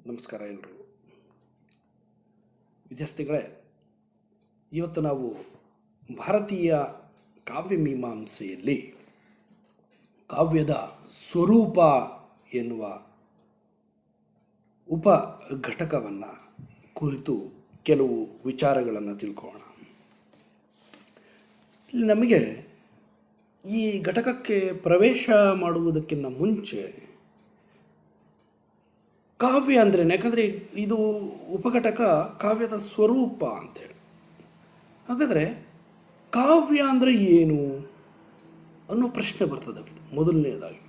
ನಮಸ್ಕಾರ ಎಲ್ಲರೂ ವಿದ್ಯಾರ್ಥಿಗಳೇ. ಇವತ್ತು ನಾವು ಭಾರತೀಯ ಕಾವ್ಯಮೀಮಾಂಸೆಯಲ್ಲಿ ಕಾವ್ಯದ ಸ್ವರೂಪ ಎನ್ನುವ ಉಪ ಘಟಕವನ್ನು ಕುರಿತು ಕೆಲವು ವಿಚಾರಗಳನ್ನು ತಿಳ್ಕೊಳ್ಳೋಣ. ಇಲ್ಲಿ ನಮಗೆ ಈ ಘಟಕಕ್ಕೆ ಪ್ರವೇಶ ಮಾಡುವುದಕ್ಕಿಂತ ಮುಂಚೆ ಕಾವ್ಯ ಅಂದರೆ, ಯಾಕಂದರೆ ಇದು ಉಪಘಟಕ ಕಾವ್ಯದ ಸ್ವರೂಪ ಅಂಥೇಳಿ. ಹಾಗಾದರೆ ಕಾವ್ಯ ಅಂದರೆ ಏನು ಅನ್ನೋ ಪ್ರಶ್ನೆ ಬರ್ತದೆ ಮೊದಲನೇದಾಗಿ.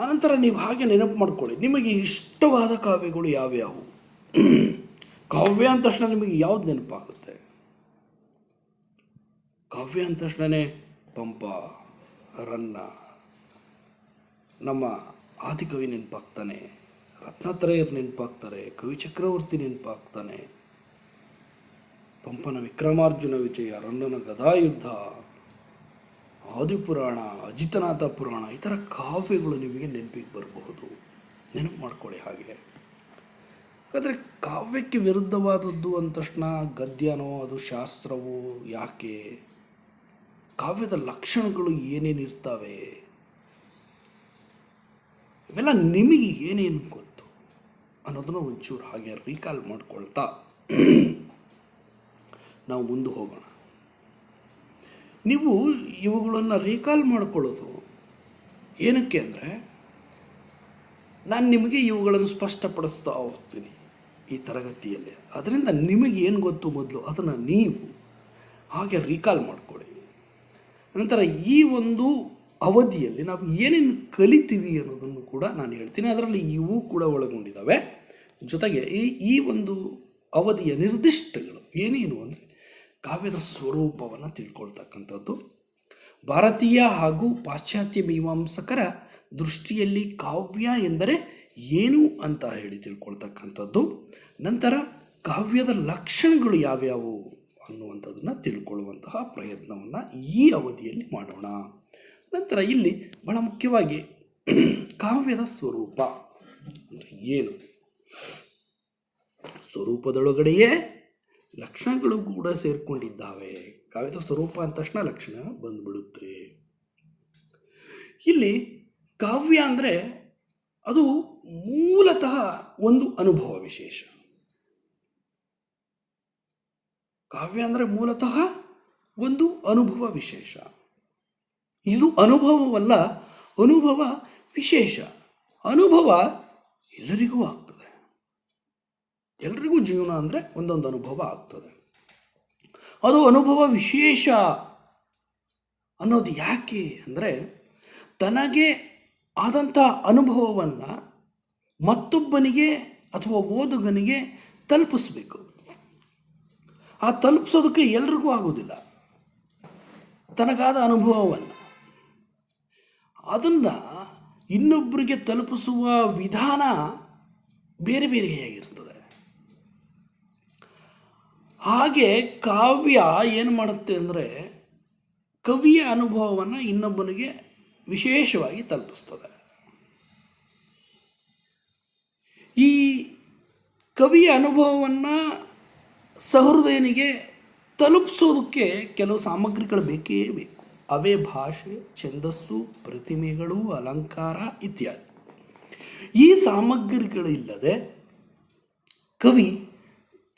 ಆನಂತರ ನೀವು ಹಾಗೆ ನೆನಪು ಮಾಡ್ಕೊಳ್ಳಿ, ನಿಮಗೆ ಇಷ್ಟವಾದ ಕಾವ್ಯಗಳು ಯಾವ್ಯಾವು. ಕಾವ್ಯ ಅಂದ ತಕ್ಷಣ ನಿಮಗೆ ಯಾವ್ದು ನೆನಪಾಗುತ್ತೆ? ಕಾವ್ಯ ಅಂದ ತಕ್ಷಣವೇ ಪಂಪ, ರನ್ನ, ನಮ್ಮ ಆದಿಕವಿ ನೆನಪಾಗ್ತಾನೆ, ರತ್ನಾತ್ರಯರು ನೆನಪಾಗ್ತಾರೆ, ಕವಿ ಚಕ್ರವರ್ತಿ ನೆನಪಾಗ್ತಾನೆ, ಪಂಪನ ವಿಕ್ರಮಾರ್ಜುನ ವಿಜಯ, ರನ್ನನ ಗದಾಯುದ್ಧ, ಆದಿಪುರಾಣ, ಅಜಿತನಾಥ ಪುರಾಣ, ಈ ಥರ ಕಾವ್ಯಗಳು ನಿಮಗೆ ನೆನಪಿಗೆ ಬರಬಹುದು. ನೆನಪು ಮಾಡ್ಕೊಳ್ಳಿ ಹಾಗೆ. ಯಾಕಂದರೆ ಕಾವ್ಯಕ್ಕೆ ವಿರುದ್ಧವಾದದ್ದು ಅಂದ ತಕ್ಷಣ ಗದ್ಯನೋ ಅದು ಶಾಸ್ತ್ರವೋ ಯಾಕೆ, ಕಾವ್ಯದ ಲಕ್ಷಣಗಳು ಏನೇನಿರ್ತವೆ, ಇವೆಲ್ಲ ನಿಮಗೆ ಏನೇನು ಗೊತ್ತು ಅನ್ನೋದನ್ನು ಒಂಚೂರು ಹಾಗೆ ರೀಕಾಲ್ ಮಾಡ್ಕೊಳ್ತಾ ನಾವು ಮುಂದೆ ಹೋಗೋಣ. ನೀವು ಇವುಗಳನ್ನು ರೀಕಾಲ್ ಮಾಡ್ಕೊಳ್ಳೋದು ಏನಕ್ಕೆ ಅಂದರೆ, ನಾನು ನಿಮಗೆ ಇವುಗಳನ್ನು ಸ್ಪಷ್ಟಪಡಿಸ್ತಾ ಹೋಗ್ತೀನಿ ಈ ತರಗತಿಯಲ್ಲಿ. ಅದರಿಂದ ನಿಮಗೆ ಏನು ಗೊತ್ತು ಮೊದಲು ಅದನ್ನು ನೀವು ಹಾಗೆ ರೀಕಾಲ್ ಮಾಡ್ಕೊಳ್ಳಿ. ನಂತರ ಈ ಒಂದು ಅವಧಿಯಲ್ಲಿ ನಾವು ಏನೇನು ಕಲಿತೀವಿ ಅನ್ನೋದನ್ನು ಕೂಡ ನಾನು ಹೇಳ್ತೀನಿ. ಅದರಲ್ಲಿ ಇವು ಕೂಡ ಒಳಗೊಂಡಿದ್ದಾವೆ. ಜೊತೆಗೆ ಈ ಒಂದು ಅವಧಿಯ ನಿರ್ದಿಷ್ಟಗಳು ಏನೇನು ಅಂದರೆ, ಕಾವ್ಯದ ಸ್ವರೂಪವನ್ನು ತಿಳ್ಕೊಳ್ತಕ್ಕಂಥದ್ದು, ಭಾರತೀಯ ಹಾಗೂ ಪಾಶ್ಚಾತ್ಯ ಮೀಮಾಂಸಕರ ದೃಷ್ಟಿಯಲ್ಲಿ ಕಾವ್ಯ ಎಂದರೆ ಏನು ಅಂತ ಹೇಳಿ ತಿಳ್ಕೊಳ್ತಕ್ಕಂಥದ್ದು, ನಂತರ ಕಾವ್ಯದ ಲಕ್ಷಣಗಳು ಯಾವ್ಯಾವು ಅನ್ನುವಂಥದ್ದನ್ನು ತಿಳ್ಕೊಳ್ಳುವಂತಹ ಪ್ರಯತ್ನವನ್ನು ಈ ಅವಧಿಯಲ್ಲಿ ಮಾಡೋಣ. ನಂತರ ಇಲ್ಲಿ ಬಹಳ ಮುಖ್ಯವಾಗಿ ಕಾವ್ಯದ ಸ್ವರೂಪ ಅಂದರೆ ಏನು, ಸ್ವರೂಪದೊಳಗಡೆಯೇ ಲಕ್ಷಣಗಳು ಕೂಡ ಸೇರಿಕೊಂಡಿದ್ದಾವೆ. ಕಾವ್ಯದ ಸ್ವರೂಪ ಅಂದ ತಕ್ಷಣ ಲಕ್ಷಣ ಬಂದ್ಬಿಡುತ್ತೆ. ಇಲ್ಲಿ ಕಾವ್ಯ ಅಂದರೆ ಅದು ಮೂಲತಃ ಒಂದು ಅನುಭವ ವಿಶೇಷ. ಕಾವ್ಯ ಅಂದರೆ ಮೂಲತಃ ಒಂದು ಅನುಭವ ವಿಶೇಷ. ಇದು ಅನುಭವವಲ್ಲ, ಅನುಭವ ವಿಶೇಷ. ಅನುಭವ ಎಲ್ಲರಿಗೂ ಆಗ್ತದೆ. ಎಲ್ಲರಿಗೂ ಜೀವನ ಅಂದರೆ ಒಂದೊಂದು ಅನುಭವ ಆಗ್ತದೆ. ಅದು ಅನುಭವ ವಿಶೇಷ ಅನ್ನೋದು ಯಾಕೆ ಅಂದರೆ, ತನಗೆ ಆದಂಥ ಅನುಭವವನ್ನು ಮತ್ತೊಬ್ಬನಿಗೆ ಅಥವಾ ಓದುಗನಿಗೆ ತಲುಪಿಸ್ಬೇಕು. ಆ ತಲುಪಿಸೋದಕ್ಕೆ ಎಲ್ರಿಗೂ ಆಗೋದಿಲ್ಲ. ತನಗಾದ ಅನುಭವವನ್ನು ಅದನ್ನು ಇನ್ನೊಬ್ಬರಿಗೆ ತಲುಪಿಸುವ ವಿಧಾನ ಬೇರೆ ಬೇರೆಯಾಗಿರ್ತದೆ. ಹಾಗೆ ಕಾವ್ಯ ಏನು ಮಾಡುತ್ತೆ ಅಂದರೆ, ಕವಿಯ ಅನುಭವವನ್ನು ಇನ್ನೊಬ್ಬನಿಗೆ ವಿಶೇಷವಾಗಿ ತಲುಪಿಸ್ತದೆ. ಈ ಕವಿಯ ಅನುಭವವನ್ನು ಸಹೃದಯನಿಗೆ ತಲುಪಿಸೋದಕ್ಕೆ ಕೆಲವು ಸಾಮಗ್ರಿಗಳು ಬೇಕೇ ಬೇಕು. ಅವೇ ಭಾಷೆ, ಛಂದಸ್ಸು, ಪ್ರತಿಮೆಗಳು, ಅಲಂಕಾರ ಇತ್ಯಾದಿ. ಈ ಸಾಮಗ್ರಿಗಳಿಲ್ಲದೆ ಕವಿ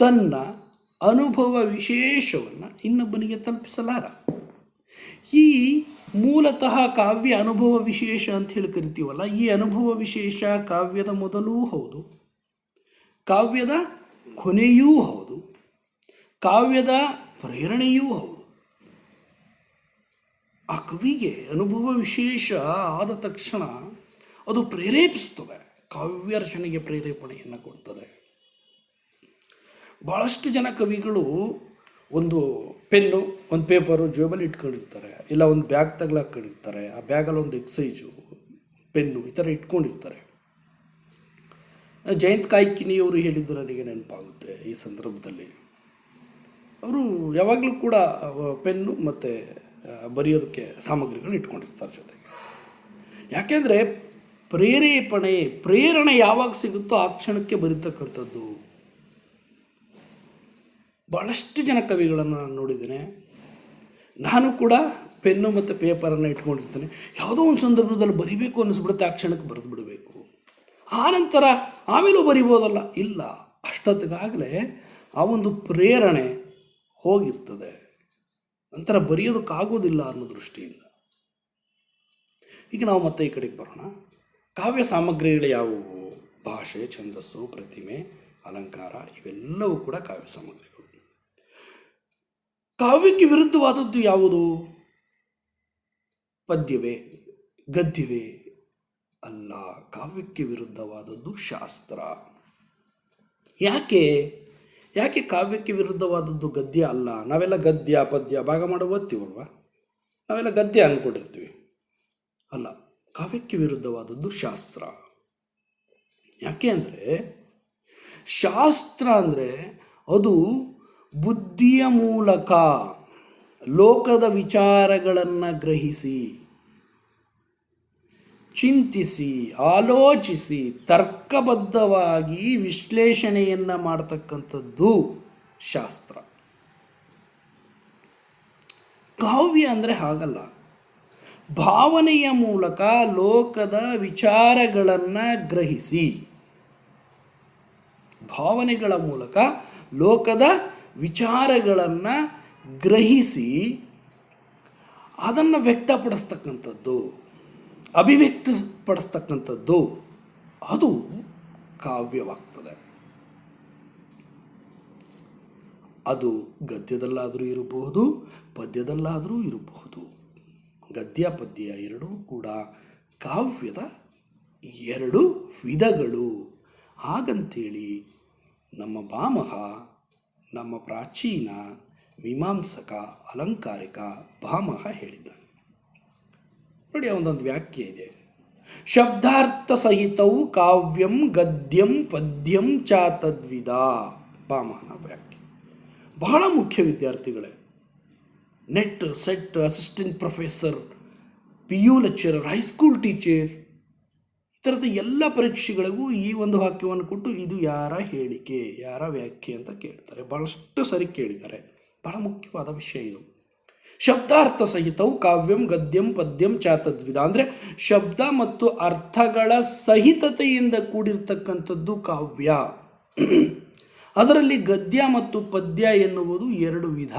ತನ್ನ ಅನುಭವ ವಿಶೇಷವನ್ನು ಇನ್ನೊಬ್ಬನಿಗೆ ತಲುಪಿಸಲಾರ. ಈ ಮೂಲತಃ ಕಾವ್ಯ ಅನುಭವ ವಿಶೇಷ ಅಂತ ಹೇಳಿ ಕರಿತೀವಲ್ಲ, ಈ ಅನುಭವ ವಿಶೇಷ ಕಾವ್ಯದ ಮೊದಲೂ ಹೌದು, ಕಾವ್ಯದ ಕೊನೆಯೂ ಹೌದು, ಕಾವ್ಯದ ಪ್ರೇರಣೆಯೂ ಹೌದು. ಆ ಕವಿಗೆ ಅನುಭವ ವಿಶೇಷ ಆದ ತಕ್ಷಣ ಅದು ಪ್ರೇರೇಪಿಸ್ತದೆ, ಕಾವ್ಯ ರಚನೆಗೆ ಪ್ರೇರೇಪಣೆಯನ್ನು ಕೊಡ್ತದೆ. ಭಾಳಷ್ಟು ಜನ ಕವಿಗಳು ಒಂದು ಪೆನ್ನು, ಒಂದು ಪೇಪರು ಜೇಬಲ್ಲಿ ಇಟ್ಕೊಂಡಿರ್ತಾರೆ, ಇಲ್ಲ ಒಂದು ಬ್ಯಾಗ್ ತಗಲಾಕೊಂಡಿರ್ತಾರೆ. ಆ ಬ್ಯಾಗಲ್ಲಿ ಒಂದು ಎಕ್ಸೈಜು, ಪೆನ್ನು ಈ ಥರ ಇಟ್ಕೊಂಡಿರ್ತಾರೆ. ಜಯಂತ್ ಕಾಯ್ಕಿಣಿಯವರು ಹೇಳಿದ್ದು ನನಗೆ ನೆನಪಾಗುತ್ತೆ ಈ ಸಂದರ್ಭದಲ್ಲಿ. ಅವರು ಯಾವಾಗಲೂ ಕೂಡ ಪೆನ್ನು ಮತ್ತು ಬರೆಯೋದಕ್ಕೆ ಸಾಮಗ್ರಿಗಳು ಇಟ್ಕೊಂಡಿರ್ತಾರೆ ಜೊತೆಗೆ. ಯಾಕೆಂದರೆ ಪ್ರೇರಣೆ ಯಾವಾಗ ಸಿಗುತ್ತೋ ಆ ಕ್ಷಣಕ್ಕೆ ಬರೀತಕ್ಕಂಥದ್ದು. ಭಾಳಷ್ಟು ಜನ ಕವಿಗಳನ್ನು ನಾನು ನೋಡಿದ್ದೇನೆ. ನಾನು ಕೂಡ ಪೆನ್ನು ಮತ್ತು ಪೇಪರನ್ನು ಇಟ್ಕೊಂಡಿರ್ತೇನೆ. ಯಾವುದೋ ಒಂದು ಸಂದರ್ಭದಲ್ಲಿ ಬರಿಬೇಕು ಅನ್ನಿಸ್ಬಿಡುತ್ತೆ, ಆ ಕ್ಷಣಕ್ಕೆ ಬರೆದು ಬಿಡಬೇಕು. ಆನಂತರ ಆಮೇಲೂ ಬರಿಬೋದಲ್ಲ, ಇಲ್ಲ, ಅಷ್ಟೊತ್ತಿಗಾಗಲೇ ಆ ಒಂದು ಪ್ರೇರಣೆ ಹೋಗಿರ್ತದೆ. ನಂತರ ಬರೆಯೋದಕ್ಕಾಗೋದಿಲ್ಲ ಅನ್ನೋ ದೃಷ್ಟಿಯಿಂದ. ಈಗ ನಾವು ಮತ್ತೆ ಈ ಕಡೆಗೆ ಬರೋಣ. ಕಾವ್ಯ ಸಾಮಗ್ರಿಗಳು ಯಾವುವು? ಭಾಷೆ, ಛಂದಸ್ಸು, ಪ್ರತಿಮೆ, ಅಲಂಕಾರ, ಇವೆಲ್ಲವೂ ಕೂಡ ಕಾವ್ಯ ಸಾಮಗ್ರಿಗಳು. ಕಾವ್ಯಕ್ಕೆ ವಿರುದ್ಧವಾದದ್ದು ಯಾವುದು? ಪದ್ಯವೇ, ಗದ್ಯವೇ? ಅಲ್ಲ, ಕಾವ್ಯಕ್ಕೆ ವಿರುದ್ಧವಾದದ್ದು ಶಾಸ್ತ್ರ. ಯಾಕೆ ಕಾವ್ಯಕ್ಕೆ ವಿರುದ್ಧವಾದದ್ದು ಗದ್ಯ ಅಲ್ಲ? ನಾವೆಲ್ಲ ಗದ್ಯ ಪದ್ಯ ಭಾಗ ಮಾಡಿ ಓದ್ತೀವಲ್ವ, ನಾವೆಲ್ಲ ಗದ್ಯ ಅಂದ್ಕೊಂಡಿರ್ತೀವಿ. ಅಲ್ಲ, ಕಾವ್ಯಕ್ಕೆ ವಿರುದ್ಧವಾದದ್ದು ಶಾಸ್ತ್ರ. ಯಾಕೆ ಅಂದರೆ ಶಾಸ್ತ್ರ ಅಂದರೆ ಅದು ಬುದ್ಧಿಯ ಮೂಲಕ ಲೋಕದ ವಿಚಾರಗಳನ್ನು ಗ್ರಹಿಸಿ, ಚಿಂತಿಸಿ, ಆಲೋಚಿಸಿ, ತರ್ಕಬದ್ಧವಾಗಿ ವಿಶ್ಲೇಷಣೆಯನ್ನು ಮಾಡತಕ್ಕಂಥದ್ದು ಶಾಸ್ತ್ರ. ಕಾವ್ಯ ಅಂದರೆ ಹಾಗಲ್ಲ. ಭಾವನೆಯ ಮೂಲಕ ಲೋಕದ ವಿಚಾರಗಳನ್ನು ಗ್ರಹಿಸಿ, ಭಾವನೆಗಳ ಮೂಲಕ ಲೋಕದ ವಿಚಾರಗಳನ್ನು ಗ್ರಹಿಸಿ ಅದನ್ನು ವ್ಯಕ್ತಪಡಿಸ್ತಕ್ಕಂಥದ್ದು, ಅಭಿವ್ಯಕ್ತಪಡಿಸ್ತಕ್ಕಂಥದ್ದು, ಅದು ಕಾವ್ಯವಾಗ್ತದೆ. ಅದು ಗದ್ಯದಲ್ಲಾದರೂ ಇರಬಹುದು, ಪದ್ಯದಲ್ಲಾದರೂ ಇರಬಹುದು. ಗದ್ಯ ಪದ್ಯ ಎರಡೂ ಕೂಡ ಕಾವ್ಯದ ಎರಡು ವಿಧಗಳು. ಹಾಗಂತೇಳಿ ನಮ್ಮ ಭಾಮಹ, ನಮ್ಮ ಪ್ರಾಚೀನ ಮೀಮಾಂಸಕ ಅಲಂಕಾರಿಕ ಭಾಮಹ ಹೇಳಿದ್ದಾನೆ. ನೋಡಿ, ಅವನದೊಂದು ವ್ಯಾಖ್ಯೆ ಇದೆ. ಶಬ್ದಾರ್ಥ ಸಹಿತವು ಕಾವ್ಯಂ ಗದ್ಯಂ ಪದ್ಯಂ ಚ ತದ್ವಿಧ. ಭಾಮಹನ ವ್ಯಾಖ್ಯೆ ಬಹಳ ಮುಖ್ಯ ವಿದ್ಯಾರ್ಥಿಗಳೇ. Net, set, assistant professor, PU lecturer, high school teacher, ಈ ಥರದ ಎಲ್ಲ ಪರೀಕ್ಷೆಗಳಿಗೂ ಈ ಒಂದು ವಾಕ್ಯವನ್ನು ಕೊಟ್ಟು ಇದು ಯಾರ ಹೇಳಿಕೆ, ಯಾರ ವ್ಯಾಖ್ಯೆ ಅಂತ ಕೇಳ್ತಾರೆ. ಭಾಳಷ್ಟು ಸರಿ ಕೇಳಿದ್ದಾರೆ. ಬಹಳ ಮುಖ್ಯವಾದ ವಿಷಯ ಇದು. ಶಬ್ದಾರ್ಥ ಸಹಿತವು ಕಾವ್ಯಂ ಗದ್ಯಂ ಪದ್ಯಂ ಚ ತದ್ವಿಧ. ಅಂದರೆ ಶಬ್ದ ಮತ್ತು ಅರ್ಥಗಳ ಸಹಿತತೆಯಿಂದ ಕೂಡಿರ್ತಕ್ಕಂಥದ್ದು ಕಾವ್ಯ. ಅದರಲ್ಲಿ ಗದ್ಯ ಮತ್ತು ಪದ್ಯ ಎನ್ನುವುದು ಎರಡು ವಿಧ.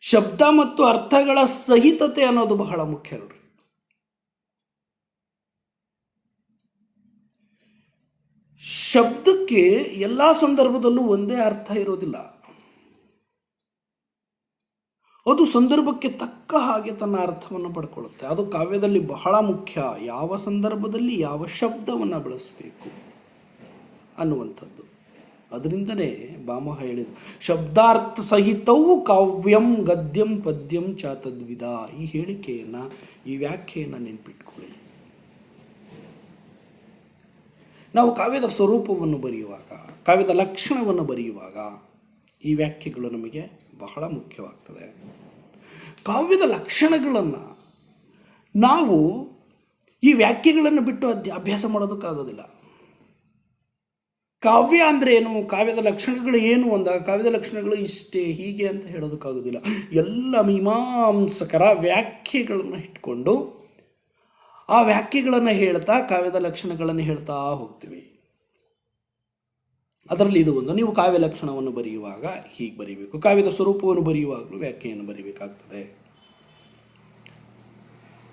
ಶಬ್ದ ಮತ್ತು ಅರ್ಥಗಳ ಸಹಿತತೆ ಅನ್ನೋದು ಬಹಳ ಮುಖ್ಯ ನೋಡ್ರಿ. ಶಬ್ದಕ್ಕೆ ಎಲ್ಲ ಸಂದರ್ಭದಲ್ಲೂ ಒಂದೇ ಅರ್ಥ ಇರೋದಿಲ್ಲ. ಅದು ಸಂದರ್ಭಕ್ಕೆ ತಕ್ಕ ಹಾಗೆ ತನ್ನ ಅರ್ಥವನ್ನು ಪಡ್ಕೊಳ್ಳುತ್ತೆ. ಅದು ಕಾವ್ಯದಲ್ಲಿ ಬಹಳ ಮುಖ್ಯ. ಯಾವ ಸಂದರ್ಭದಲ್ಲಿ ಯಾವ ಶಬ್ದವನ್ನು ಬಳಸಬೇಕು ಅನ್ನುವಂಥದ್ದು. ಅದರಿಂದನೇ ಭಾಮಹ ಹೇಳಿದ ಶಬ್ದಾರ್ಥ ಸಹಿತವು ಕಾವ್ಯಂ ಗದ್ಯಂ ಪದ್ಯಂ ಚ ತದ್ವಿಧ. ಈ ಹೇಳಿಕೆಯನ್ನು, ಈ ವ್ಯಾಖ್ಯೆಯನ್ನು ನೆನಪಿಟ್ಕೊಳ್ಳಿ. ನಾವು ಕಾವ್ಯದ ಸ್ವರೂಪವನ್ನು ಬರೆಯುವಾಗ, ಕಾವ್ಯದ ಲಕ್ಷಣವನ್ನು ಬರೆಯುವಾಗ ಈ ವ್ಯಾಖ್ಯೆಗಳು ನಮಗೆ ಬಹಳ ಮುಖ್ಯವಾಗ್ತದೆ. ಕಾವ್ಯದ ಲಕ್ಷಣಗಳನ್ನು ನಾವು ಈ ವ್ಯಾಖ್ಯೆಗಳನ್ನು ಬಿಟ್ಟು ಅಭ್ಯಾಸ ಮಾಡೋದಕ್ಕಾಗೋದಿಲ್ಲ. ಕಾವ್ಯ ಅಂದರೆ ಏನು, ಕಾವ್ಯದ ಲಕ್ಷಣಗಳು ಏನು ಅಂದಾಗ ಕಾವ್ಯದ ಲಕ್ಷಣಗಳು ಇಷ್ಟೇ ಹೀಗೆ ಅಂತ ಹೇಳೋದಕ್ಕಾಗೋದಿಲ್ಲ. ಎಲ್ಲ ಮೀಮಾಂಸಕರ ವ್ಯಾಖ್ಯೆಗಳನ್ನು ಇಟ್ಕೊಂಡು ಆ ವ್ಯಾಖ್ಯೆಗಳನ್ನು ಹೇಳ್ತಾ ಕಾವ್ಯದ ಲಕ್ಷಣಗಳನ್ನು ಹೇಳ್ತಾ ಹೋಗ್ತೀವಿ. ಅದರಲ್ಲಿ ಇದು ಒಂದು. ನೀವು ಕಾವ್ಯ ಲಕ್ಷಣವನ್ನು ಬರೆಯುವಾಗ ಹೀಗೆ ಬರೀಬೇಕು, ಕಾವ್ಯದ ಸ್ವರೂಪವನ್ನು ಬರೆಯುವಾಗಲೂ ವ್ಯಾಖ್ಯೆಯನ್ನು ಬರೀಬೇಕಾಗ್ತದೆ.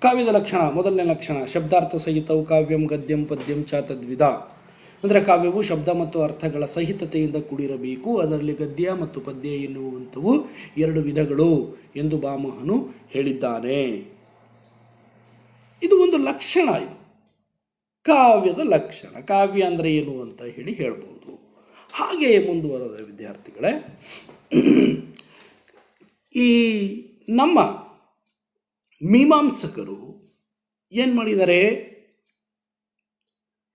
ಕಾವ್ಯದ ಲಕ್ಷಣ, ಮೊದಲನೇ ಲಕ್ಷಣ, ಶಬ್ದಾರ್ಥ ಸಹಿತವು ಕಾವ್ಯಂ ಗದ್ಯಂ ಪದ್ಯಂ ಚ ತದ್ವಿಧ. ಅಂದರೆ ಕಾವ್ಯವು ಶಬ್ದ ಮತ್ತು ಅರ್ಥಗಳ ಸಹಿತತೆಯಿಂದ ಕೂಡಿರಬೇಕು. ಅದರಲ್ಲಿ ಗದ್ಯ ಮತ್ತು ಪದ್ಯ ಎನ್ನುವಂಥವು ಎರಡು ವಿಧಗಳು ಎಂದು ಭಾಮಹನು ಹೇಳಿದ್ದಾನೆ. ಇದು ಒಂದು ಲಕ್ಷಣ, ಇದು ಕಾವ್ಯದ ಲಕ್ಷಣ. ಕಾವ್ಯ ಅಂದರೆ ಏನು ಅಂತ ಹೇಳ್ಬೋದು. ಹಾಗೆಯೇ ಮುಂದುವರೆದ ವಿದ್ಯಾರ್ಥಿಗಳೇ, ಈ ನಮ್ಮ ಮೀಮಾಂಸಕರು ಏನು ಮಾಡಿದ್ದಾರೆ,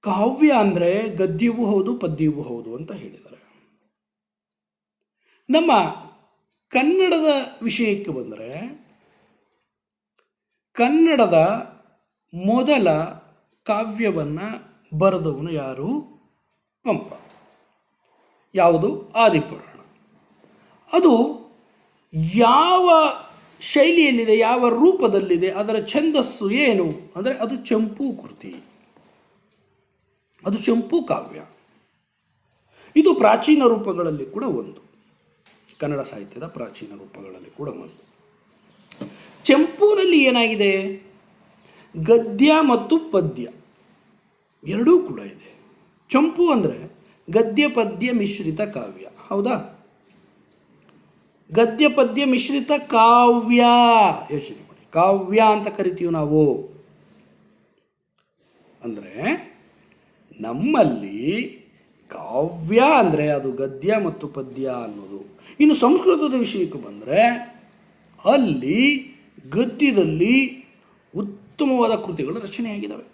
ಕಾವ್ಯ ಅಂದರೆ ಗದ್ಯವೂ ಹೌದು ಪದ್ಯವೂ ಹೌದು ಅಂತ ಹೇಳಿದ್ದಾರೆ. ನಮ್ಮ ಕನ್ನಡದ ವಿಷಯಕ್ಕೆ ಬಂದರೆ, ಕನ್ನಡದ ಮೊದಲ ಕಾವ್ಯವನ್ನು ಬರೆದವನು ಯಾರು? ಪಂಪ. ಯಾವುದು? ಆದಿಪುರಾಣ. ಅದು ಯಾವ ಶೈಲಿಯಲ್ಲಿದೆ, ಯಾವ ರೂಪದಲ್ಲಿದೆ, ಅದರ ಛಂದಸ್ಸು ಏನು ಅಂದರೆ ಅದು ಚಂಪೂ ಕೃತಿ, ಅದು ಚಂಪೂ ಕಾವ್ಯ. ಇದು ಪ್ರಾಚೀನ ರೂಪಗಳಲ್ಲಿ ಕೂಡ ಒಂದು, ಕನ್ನಡ ಸಾಹಿತ್ಯದ ಪ್ರಾಚೀನ ರೂಪಗಳಲ್ಲಿ ಕೂಡ ಒಂದು. ಚಂಪೂನಲ್ಲಿ ಏನಾಗಿದೆ? ಗದ್ಯ ಮತ್ತು ಪದ್ಯ ಎರಡೂ ಕೂಡ ಇದೆ. ಚಂಪು ಅಂದರೆ ಗದ್ಯ ಪದ್ಯ ಮಿಶ್ರಿತ ಕಾವ್ಯ, ಹೌದಾ? ಗದ್ಯ ಪದ್ಯ ಮಿಶ್ರಿತ ಕಾವ್ಯ, ಯೋಚನೆ ಮಾಡಿ, ಕಾವ್ಯ ಅಂತ ಕರಿತೀವಿ ನಾವು. ಅಂದರೆ ನಮ್ಮಲ್ಲಿ ಕಾವ್ಯ ಅಂದರೆ ಅದು ಗದ್ಯ ಮತ್ತು ಪದ್ಯ ಅನ್ನೋದು. ಇನ್ನು ಸಂಸ್ಕೃತದ ವಿಷಯಕ್ಕೆ ಬಂದರೆ ಅಲ್ಲಿ ಗದ್ಯದಲ್ಲಿ ಉತ್ತಮವಾದ ಕೃತಿಗಳು ರಚನೆಯಾಗಿದ್ದಾವೆ.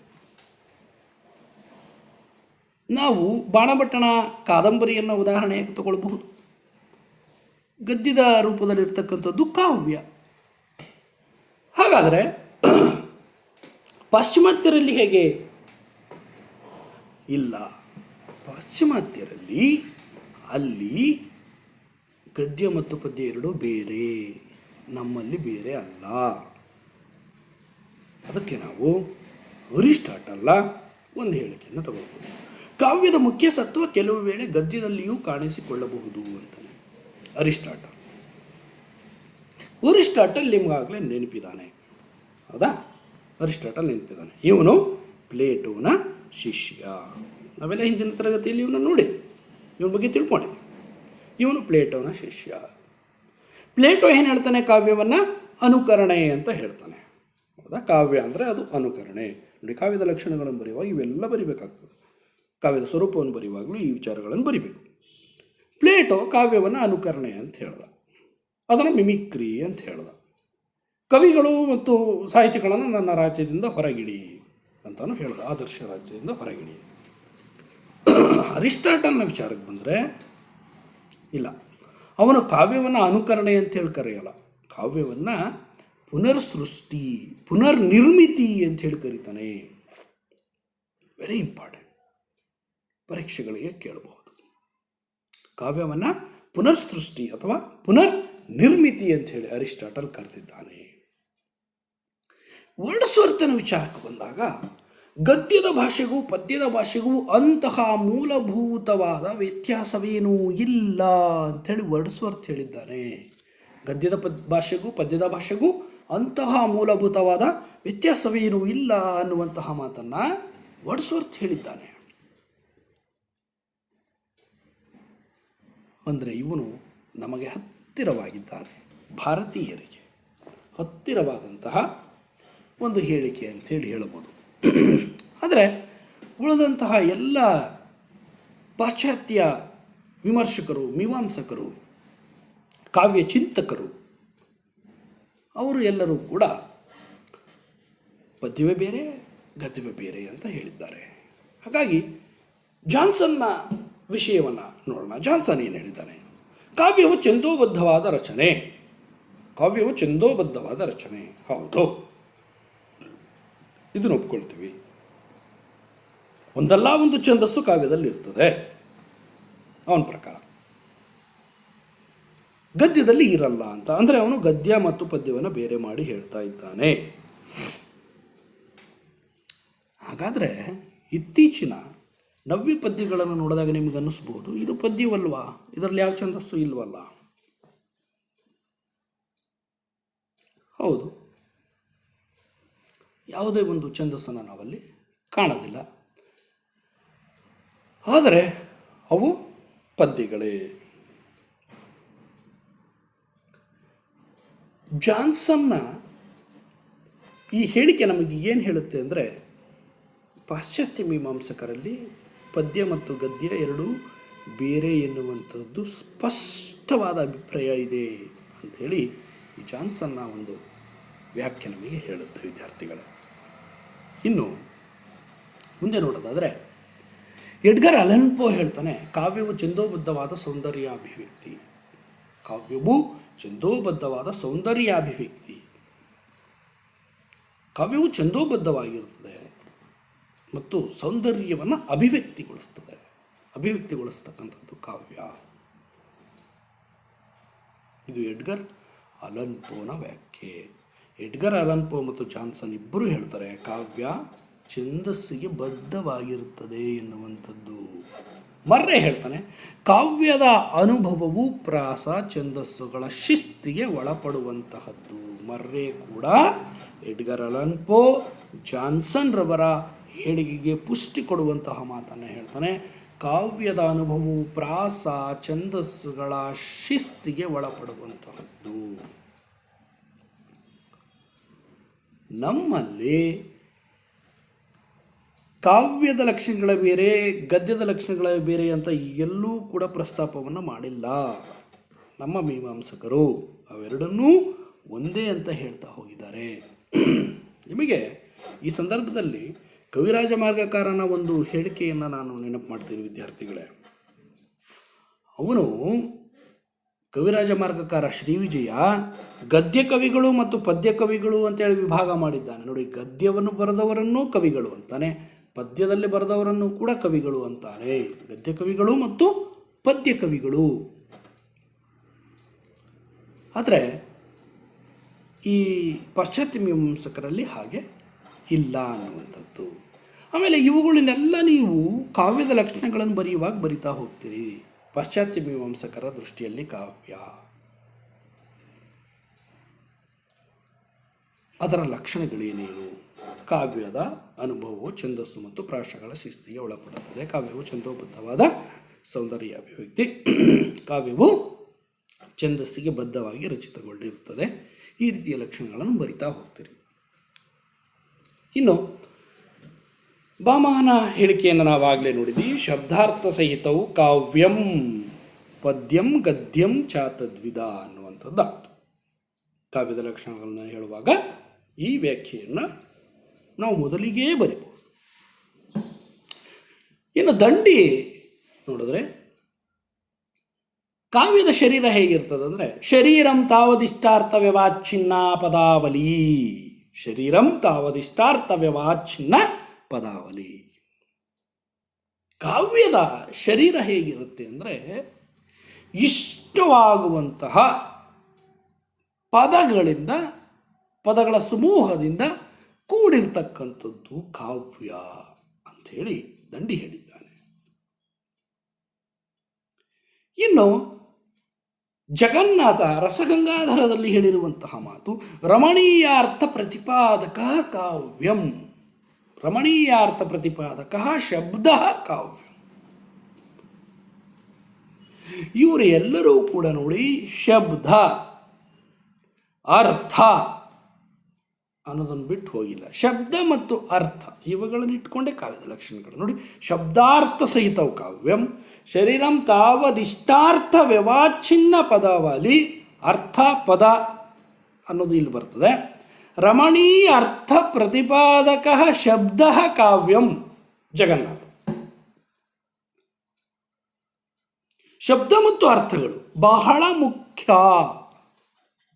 ನಾವು ಬಾಣಭಟ್ಟನ ಕಾದಂಬರಿಯನ್ನು ಉದಾಹರಣೆಯಾಗಿ ತಗೊಳ್ಬಹುದು. ಗದ್ಯದ ರೂಪದಲ್ಲಿರ್ತಕ್ಕಂಥದ್ದು ಕಾವ್ಯ. ಹಾಗಾದರೆ ಪಾಶ್ಚಿಮಾತ್ಯರಲ್ಲಿ ಹೇಗೆ? ಇಲ್ಲ, ಪಾಶ್ಚಿಮಾತ್ಯರಲ್ಲಿ ಅಲ್ಲಿ ಗದ್ಯ ಮತ್ತು ಪದ್ಯ ಎರಡೂ ಬೇರೆ, ನಮ್ಮಲ್ಲಿ ಬೇರೆ ಅಲ್ಲ. ಅದಕ್ಕೆ ನಾವು ಅರಿಸ್ಟಾಟಲ್ ಒಂದು ಹೇಳಿಕೆಯನ್ನು ತಗೊಳ್ಬೋದು. ಕಾವ್ಯದ ಮುಖ್ಯ ಸತ್ವ ಕೆಲವು ವೇಳೆ ಗದ್ಯದಲ್ಲಿಯೂ ಕಾಣಿಸಿಕೊಳ್ಳಬಹುದು ಅಂತಾನೆ ಅರಿಸ್ಟಾಟಲ್. ಅರಿಸ್ಟಾಟಲ್ ನಿಮಗಾಗಲೇ ನೆನಪಿದ್ದಾನೆ, ಹೌದಾ? ಅರಿಸ್ಟಾಟಲ್ ನೆನಪಿದ್ದಾನೆ. ಇವನು ಪ್ಲೇಟೋನ ಶಿಷ್ಯ. ನಾವೆಲ್ಲ ಹಿಂದಿನ ತರಗತಿಯಲ್ಲಿ ಇವನು ನೋಡಿ, ಇವನ ಬಗ್ಗೆ ತಿಳ್ಕೊಂಡಿದ್ದೆ. ಇವನು ಪ್ಲೇಟೋನ ಶಿಷ್ಯ. ಪ್ಲೇಟೋ ಏನು ಹೇಳ್ತಾನೆ? ಕಾವ್ಯವನ್ನು ಅನುಕರಣೆ ಅಂತ ಹೇಳ್ತಾನೆ, ಹೌದಾ? ಕಾವ್ಯ ಅಂದರೆ ಅದು ಅನುಕರಣೆ. ನೋಡಿ, ಕಾವ್ಯದ ಲಕ್ಷಣಗಳನ್ನು ಬರೆಯುವಾಗ ಇವೆಲ್ಲ ಬರಿಬೇಕಾಗ್ತದೆ. ಕಾವ್ಯದ ಸ್ವರೂಪವನ್ನು ಬರೆಯುವಾಗಲೂ ಈ ವಿಚಾರಗಳನ್ನು ಬರಿಬೇಕು. ಪ್ಲೇಟೋ ಕಾವ್ಯವನ್ನು ಅನುಕರಣೆ ಅಂತ ಹೇಳ್ದ, ಅದನ್ನು ಮಿಮಿಕ್ರಿ ಅಂತ ಹೇಳ್ದ. ಕವಿಗಳು ಮತ್ತು ಸಾಹಿತಿಗಳನ್ನು ನನ್ನ ರಾಜ್ಯದಿಂದ ಹೊರಗಿಡಿ ಅಂತಲೂ ಹೇಳ್ದ, ಆದರ್ಶ ರಾಜ್ಯದಿಂದ ಹೊರಗಿಡಿ. ಅರಿಸ್ಟಾಟಲ್ನ ವಿಚಾರಕ್ಕೆ ಬಂದರೆ ಇಲ್ಲ, ಅವನು ಕಾವ್ಯವನ್ನು ಅನುಕರಣೆ ಅಂತೇಳಿ ಕರೆಯಲ್ಲ, ಕಾವ್ಯವನ್ನು ಪುನರ್ಸೃಷ್ಟಿ, ಪುನರ್ನಿರ್ಮಿತಿ ಅಂತ ಹೇಳಿ ಕರೀತಾನೆ. ವೆರಿ ಇಂಪಾರ್ಟೆಂಟ್, ಪರೀಕ್ಷೆಗಳಿಗೆ ಕೇಳಬಹುದು. ಕಾವ್ಯವನ್ನು ಪುನರ್ಸೃಷ್ಟಿ ಅಥವಾ ಪುನರ್ನಿರ್ಮಿತಿ ಅಂತ ಹೇಳಿ ಅರಿಸ್ಟಾಟಲ್ ಕರೆದಿದ್ದಾನೆ. ವರ್ಡ್ಸ್ವರ್ತನ ವಿಚಾರಕ್ಕೆ ಬಂದಾಗ ಗದ್ಯದ ಭಾಷೆಗೂ ಪದ್ಯದ ಭಾಷೆಗೂ ಅಂತಹ ಮೂಲಭೂತವಾದ ವ್ಯತ್ಯಾಸವೇನೂ ಇಲ್ಲ ಅಂಥೇಳಿ ವರ್ಡ್ಸ್ವರ್ತ್ ಹೇಳಿದ್ದಾನೆ. ಗದ್ಯದ ಭಾಷೆಗೂ ಪದ್ಯದ ಭಾಷೆಗೂ ಅಂತಹ ಮೂಲಭೂತವಾದ ವ್ಯತ್ಯಾಸವೇನೂ ಇಲ್ಲ ಅನ್ನುವಂತಹ ಮಾತನ್ನು ವರ್ಡ್ಸ್ವರ್ತ್ ಹೇಳಿದ್ದಾನೆ. ಅಂದರೆ ಇವನು ನಮಗೆ ಹತ್ತಿರವಾಗಿದ್ದಾನೆ, ಭಾರತೀಯರಿಗೆ ಹತ್ತಿರವಾದಂತಹ ಒಂದು ಹೇಳಿಕೆ ಅಂಥೇಳಿ ಹೇಳ್ಬೋದು. ಆದರೆ ಉಳಿದಂತಹ ಎಲ್ಲ ಪಾಶ್ಚಾತ್ಯ ವಿಮರ್ಶಕರು, ಮೀಮಾಂಸಕರು, ಕಾವ್ಯ ಚಿಂತಕರು ಅವರು ಎಲ್ಲರೂ ಕೂಡ ಪದ್ಯವೇ ಬೇರೆ ಗದ್ಯವೇ ಬೇರೆ ಅಂತ ಹೇಳಿದ್ದಾರೆ. ಹಾಗಾಗಿ ಜಾನ್ಸನ್ನ ವಿಷಯವನ್ನು ನೋಡೋಣ. ಜಾನ್ಸನ್ ಏನು ಹೇಳಿದ್ದಾನೆ? ಕಾವ್ಯವು ಛಂದೋಬದ್ಧವಾದ ರಚನೆ. ಕಾವ್ಯವು ಛಂದೋಬದ್ಧವಾದ ರಚನೆ, ಹೌದು, ಇದನ್ನು ಒಪ್ಕೊಳ್ತೀವಿ. ಒಂದಲ್ಲ ಒಂದು ಛಂದಸ್ಸು ಕಾವ್ಯದಲ್ಲಿ ಇರ್ತದೆ ಅವನ ಪ್ರಕಾರ. ಗದ್ಯದಲ್ಲಿ ಇರಲ್ಲ ಅಂತ ಅಂದರೆ ಅವನು ಗದ್ಯ ಮತ್ತು ಪದ್ಯವನ್ನು ಬೇರೆ ಮಾಡಿ ಹೇಳ್ತಾ ಇದ್ದಾನೆ. ಹಾಗಾದರೆ ಇತ್ತೀಚಿನ ನವ್ಯ ಪದ್ಯಗಳನ್ನು ನೋಡಿದಾಗ ನಿಮಗೆ ಅನ್ನಿಸ್ಬೋದು, ಇದು ಪದ್ಯವಲ್ವಾ, ಇದರಲ್ಲಿ ಯಾವ ಛಂದಸ್ಸು ಇಲ್ವಲ್ಲ. ಹೌದು, ಯಾವುದೇ ಒಂದು ಛಂದಸ್ಸನ್ನು ನಾವಲ್ಲಿ ಕಾಣೋದಿಲ್ಲ, ಆದರೆ ಅವು ಪದ್ಯಗಳೇ. ಜಾನ್ಸನ್ನ ಈ ಹೇಳಿಕೆ ನಮಗೆ ಏನು ಹೇಳುತ್ತೆ ಅಂದರೆ, ಪಾಶ್ಚಾತ್ಯ ಮೀಮಾಂಸಕರಲ್ಲಿ ಪದ್ಯ ಮತ್ತು ಗದ್ಯ ಎರಡೂ ಬೇರೆ ಎನ್ನುವಂಥದ್ದು ಸ್ಪಷ್ಟವಾದ ಅಭಿಪ್ರಾಯ ಇದೆ ಅಂಥೇಳಿ ಈ ಜಾನ್ಸನ್ನ ಒಂದು ವ್ಯಾಖ್ಯೆ ನಮಗೆ ಹೇಳುತ್ತೆ ವಿದ್ಯಾರ್ಥಿಗಳೇ. ಇನ್ನು ಮುಂದೆ ನೋಡೋದಾದರೆ ಎಡ್ಗರ್ ಅಲನ್ ಪೋ ಹೇಳ್ತಾನೆ, ಕಾವ್ಯವು ಛಂದೋಬದ್ಧವಾದ ಸೌಂದರ್ಯಾಭಿವ್ಯಕ್ತಿ. ಕಾವ್ಯವು ಛಂದೋಬದ್ಧವಾದ ಸೌಂದರ್ಯಾಭಿವ್ಯಕ್ತಿ. ಕಾವ್ಯವು ಛಂದೋಬದ್ಧವಾಗಿರುತ್ತದೆ ಮತ್ತು ಸೌಂದರ್ಯವನ್ನು ಅಭಿವ್ಯಕ್ತಿಗೊಳಿಸ್ತಕ್ಕಂಥದ್ದು ಕಾವ್ಯ. ಇದು ಎಡ್ಗರ್ ಅಲನ್ ಪೋನ ವ್ಯಾಖ್ಯೆ. ಎಡ್ಗರ್ ಅಲನ್ ಪೋ ಮತ್ತು ಜಾನ್ಸನ್ ಇಬ್ಬರು ಹೇಳ್ತಾರೆ ಕಾವ್ಯ ಛಂದಸ್ಸಿಗೆ ಬದ್ಧವಾಗಿರುತ್ತದೆ ಎನ್ನುವಂಥದ್ದು. ಮರ್ರೆ ಹೇಳ್ತಾನೆ ಕಾವ್ಯದ ಅನುಭವವು ಪ್ರಾಸ ಛಂದಸ್ಸುಗಳ ಶಿಸ್ತಿಗೆ ಒಳಪಡುವಂತಹದ್ದು. ಮರ್ರೆ ಕೂಡ ಎಡ್ಗರ್ ಅಲನ್ ಪೋ ಜಾನ್ಸನ್ ರವರ ಹೇಳಿಕೆಗೆ ಪುಷ್ಟಿ ಕೊಡುವಂತಹ ಮಾತನ್ನು ಹೇಳ್ತಾನೆ. ಕಾವ್ಯದ ಅನುಭವವು ಪ್ರಾಸ ಛಂದಸ್ಸುಗಳ ಶಿಸ್ತಿಗೆ ಒಳಪಡುವಂತಹದ್ದು. ನಮ್ಮಲ್ಲಿ ಕಾವ್ಯದ ಲಕ್ಷಣಗಳ ಬೇರೆ, ಗದ್ಯದ ಲಕ್ಷಣಗಳ ಬೇರೆ ಅಂತ ಎಲ್ಲೂ ಕೂಡ ಪ್ರಸ್ತಾಪವನ್ನು ಮಾಡಿಲ್ಲ ನಮ್ಮ ಮೀಮಾಂಸಕರು. ಅವೆರಡನ್ನೂ ಒಂದೇ ಅಂತ ಹೇಳ್ತಾ ಹೋಗಿದ್ದಾರೆ. ನಿಮಗೆ ಈ ಸಂದರ್ಭದಲ್ಲಿ ಕವಿರಾಜ ಮಾರ್ಗಕಾರನ ಒಂದು ಹೇಳಿಕೆಯನ್ನು ನಾನು ನೆನಪು ಮಾಡ್ತೀನಿ ವಿದ್ಯಾರ್ಥಿಗಳೇ. ಅವನು ಕವಿರಾಜ ಮಾರ್ಗಕಾರ ಶ್ರೀವಿಜಯ ಗದ್ಯ ಕವಿಗಳು ಮತ್ತು ಪದ್ಯ ಕವಿಗಳು ಅಂತೇಳಿ ವಿಭಾಗ ಮಾಡಿದ್ದಾನೆ. ನೋಡಿ, ಗದ್ಯವನ್ನು ಬರೆದವರನ್ನೂ ಕವಿಗಳು ಅಂತಾನೆ, ಪದ್ಯದಲ್ಲಿ ಬರೆದವರನ್ನು ಕೂಡ ಕವಿಗಳು ಅಂತಾನೆ. ಗದ್ಯ ಕವಿಗಳು ಮತ್ತು ಪದ್ಯ ಕವಿಗಳು. ಆದರೆ ಈ ಪಾಶ್ಚಾತ್ಯ ಮೀಮಾಂಸಕರಲ್ಲಿ ಹಾಗೆ ಇಲ್ಲ ಅನ್ನುವಂಥದ್ದು. ಆಮೇಲೆ ಇವುಗಳನ್ನೆಲ್ಲ ನೀವು ಕಾವ್ಯದ ಲಕ್ಷಣಗಳನ್ನು ಬರೆಯುವಾಗ ಬರಿತಾ ಹೋಗ್ತೀರಿ. ಪಾಶ್ಚಾತ್ಯ ಮೀಮಾಂಸಕರ ದೃಷ್ಟಿಯಲ್ಲಿ ಕಾವ್ಯ ಅದರ ಲಕ್ಷಣಗಳೇನೇನು? ಕಾವ್ಯದ ಅನುಭವವು ಛಂದಸ್ಸು ಮತ್ತು ಪ್ರಾಸಗಳ ಶಿಸ್ತಿಗೆ ಒಳಪಡುತ್ತದೆ. ಕಾವ್ಯವು ಛಂದೋಬದ್ಧವಾದ ಸೌಂದರ್ಯ ಅಭಿವ್ಯಕ್ತಿ. ಕಾವ್ಯವು ಛಂದಸ್ಸಿಗೆ ಬದ್ಧವಾಗಿ ರಚಿತಗೊಂಡಿರುತ್ತದೆ. ಈ ರೀತಿಯ ಲಕ್ಷಣಗಳನ್ನು ಬರಿತಾ ಹೋಗ್ತೀರಿ. ಇನ್ನು ಭಾಮಹನ ಹೇಳಿಕೆಯನ್ನು ನಾವಾಗಲೇ ನೋಡಿದ್ವಿ. ಶಬ್ದಾರ್ಥ ಸಹಿತವು ಕಾವ್ಯಂ ಪದ್ಯಂ ಗದ್ಯಂ ಚಾತದ್ವಿಧ ಅನ್ನುವಂಥದ್ದು. ಕಾವ್ಯದ ಲಕ್ಷಣಗಳನ್ನು ಹೇಳುವಾಗ ಈ ವ್ಯಾಖ್ಯೆಯನ್ನು ನಾವು ಮೊದಲಿಗೇ ಬರೀಬಹುದು. ಇನ್ನು ದಂಡಿ ನೋಡಿದ್ರೆ ಕಾವ್ಯದ ಶರೀರ ಹೇಗಿರ್ತದೆ ಅಂದರೆ ಶರೀರಂ ತಾವದಿಷ್ಟಾರ್ಥ ವ್ಯವಾಚ್ಛಿನ್ನ ಪದಾವಲಿ. ಶರೀರಂ ತಾವದಿಷ್ಟಾರ್ಥ ವ್ಯವಾಚ್ಛಿನ್ನ ಪದಾವಲಿ. ಕಾವ್ಯದ ಶರೀರ ಹೇಗಿರುತ್ತೆ ಅಂದರೆ ಇಷ್ಟವಾಗುವಂತಹ ಪದಗಳ ಸಮೂಹದಿಂದ ಕೂಡಿರ್ತಕ್ಕಂಥದ್ದು ಕಾವ್ಯ ಅಂಥೇಳಿ ದಂಡಿ ಹೇಳಿದ್ದಾನೆ. ಇನ್ನು ಜಗನ್ನಾಥ ರಸಗಂಗಾಧರದಲ್ಲಿ ಹೇಳಿರುವಂತಹ ಮಾತು ರಮಣೀಯಾರ್ಥ ಪ್ರತಿಪಾದಕ ಕಾವ್ಯಂ. ರಮಣೀಯಾರ್ಥ ಪ್ರತಿಪಾದಕ ಶಬ್ದ ಕಾವ್ಯಂ. ಇವರು ಎಲ್ಲರೂ ಕೂಡ ನೋಡಿ ಶಬ್ದ ಅರ್ಥ ಅನ್ನೋದನ್ನು ಬಿಟ್ಟು ಹೋಗಿಲ್ಲ. ಶಬ್ದ ಮತ್ತು ಅರ್ಥ ಇವುಗಳನ್ನು ಇಟ್ಕೊಂಡೇ ಕಾವ್ಯದ ಲಕ್ಷಣಗಳು. ನೋಡಿ, ಶಬ್ದಾರ್ಥ ಸಹಿತವು ಕಾವ್ಯಂ. ಶರೀರಂ ತಾವದಿಷ್ಟಾರ್ಥ ವ್ಯವಾಚ್ಛಿನ್ನ ಪದಾವಲಿ. ಅರ್ಥ ಪದ ಅನ್ನೋದು ಇಲ್ಲಿ ಬರ್ತದೆ. ರಮಣೀ ಅರ್ಥ ಪ್ರತಿಪಾದಕ ಶಬ್ದ ಕಾವ್ಯಂ. ಜಗನ್ನಾಥ ಶಬ್ದ ಮತ್ತು ಅರ್ಥಗಳು ಬಹಳ ಮುಖ್ಯ